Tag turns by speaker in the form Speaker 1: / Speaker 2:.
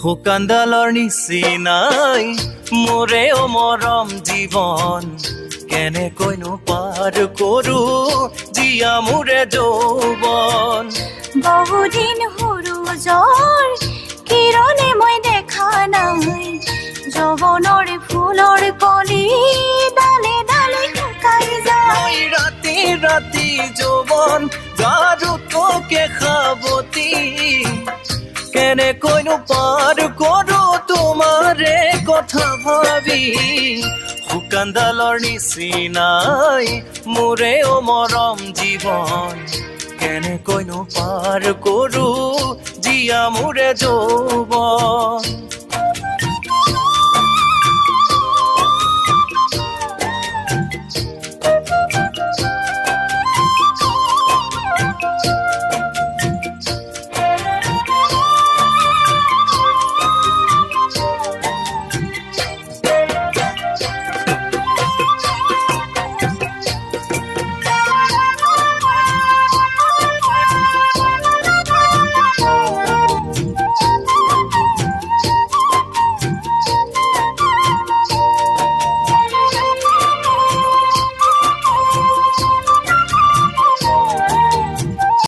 Speaker 1: শুকানডালৰ নিচিনাই মোৰে মৰম জীৱন কেনেকৈনো পাৰ কৰো জীয়া মোৰে যৌৱন
Speaker 2: বহুদিন সূৰুজৰ কিৰণে মই দেখা নাই যৌৱনৰ ফুলৰ কলি ডালে ডালে শুকাই যায়
Speaker 1: ৰাতি ৰাতি যৌৱন গাৰু তোকে সাৱতি কেনেকৈনো পাৰ কৰো তোমাৰে কথা ভাবি শুকানডালৰ নিচিনাই মোৰে মৰম জীৱন কেনেকৈনো পাৰ কৰো জীয়া মোৰে যৌৱন